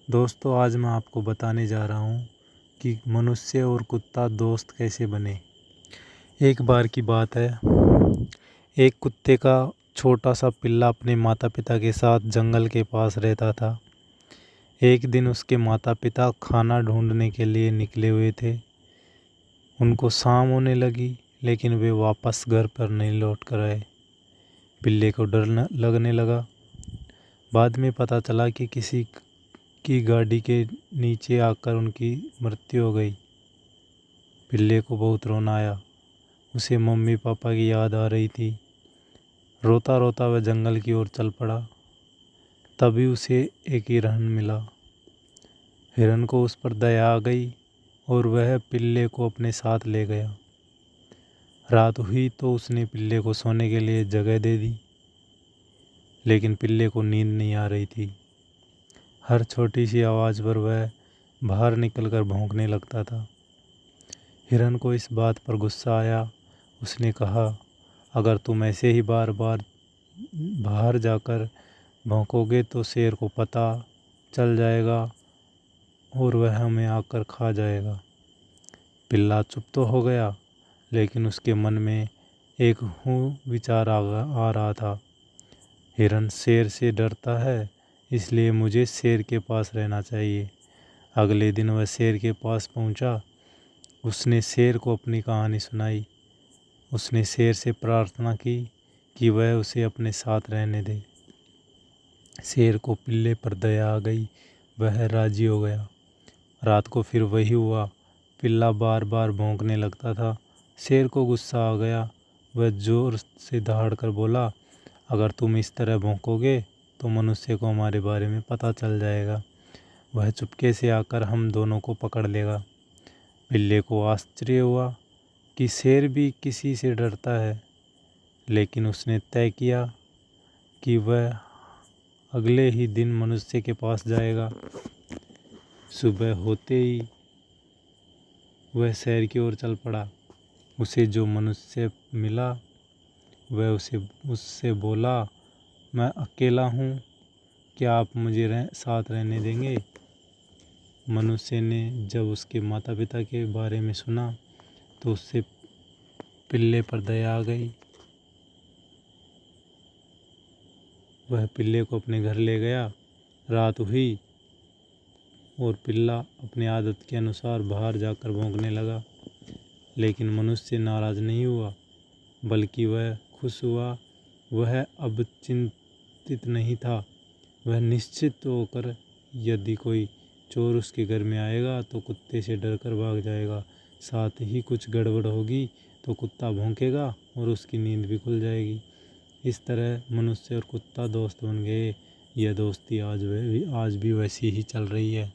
दोस्तों, आज मैं आपको बताने जा रहा हूँ कि मनुष्य और कुत्ता दोस्त कैसे बने। एक बार की बात है, एक कुत्ते का छोटा सा पिल्ला अपने माता पिता के साथ जंगल के पास रहता था। एक दिन उसके माता पिता खाना ढूंढने के लिए निकले हुए थे। उनको शाम होने लगी, लेकिन वे वापस घर पर नहीं लौट कर आए। पिल्ले को डर लगने लगा। बाद में पता चला कि किसी की गाड़ी के नीचे आकर उनकी मृत्यु हो गई। पिल्ले को बहुत रोना आया। उसे मम्मी पापा की याद आ रही थी। रोता रोता वह जंगल की ओर चल पड़ा। तभी उसे एक हिरन मिला। हिरन को उस पर दया आ गई और वह पिल्ले को अपने साथ ले गया। रात हुई तो उसने पिल्ले को सोने के लिए जगह दे दी, लेकिन पिल्ले को नींद नहीं आ रही थी। हर छोटी सी आवाज़ पर वह बाहर निकलकर भौंकने लगता था। हिरन को इस बात पर गुस्सा आया। उसने कहा, अगर तुम ऐसे ही बार बार बाहर जाकर भौंकोगे तो शेर को पता चल जाएगा और वह हमें आकर खा जाएगा। पिल्ला चुप तो हो गया, लेकिन उसके मन में एक विचार आ रहा था। हिरन शेर से डरता है, इसलिए मुझे शेर के पास रहना चाहिए। अगले दिन वह शेर के पास पहुंचा। उसने शेर को अपनी कहानी सुनाई। उसने शेर से प्रार्थना की कि वह उसे अपने साथ रहने दे। शेर को पिल्ले पर दया आ गई। वह राजी हो गया। रात को फिर वही हुआ। पिल्ला बार बार भौंकने लगता था। शेर को गुस्सा आ गया। वह जोर से दहाड़कर बोला, अगर तुम इस तरह भौंकोगे तो मनुष्य को हमारे बारे में पता चल जाएगा। वह चुपके से आकर हम दोनों को पकड़ लेगा। पिल्ले को आश्चर्य हुआ कि शेर भी किसी से डरता है, लेकिन उसने तय किया कि वह अगले ही दिन मनुष्य के पास जाएगा। सुबह होते ही वह शहर की ओर चल पड़ा। उसे जो मनुष्य मिला वह उससे बोला, मैं अकेला हूँ, क्या आप मुझे साथ रहने देंगे? मनुष्य ने जब उसके माता पिता के बारे में सुना तो उससे पिल्ले पर दया आ गई। वह पिल्ले को अपने घर ले गया। रात हुई और पिल्ला अपनी आदत के अनुसार बाहर जाकर भौंकने लगा, लेकिन मनुष्य नाराज़ नहीं हुआ, बल्कि वह खुश हुआ। वह अब चिंतित नहीं था। वह निश्चित होकर यदि कोई चोर उसके घर में आएगा तो कुत्ते से डरकर भाग जाएगा। साथ ही कुछ गड़बड़ होगी तो कुत्ता भौंकेगा और उसकी नींद भी खुल जाएगी। इस तरह मनुष्य और कुत्ता दोस्त बन गए। यह दोस्ती आज भी वैसी ही चल रही है।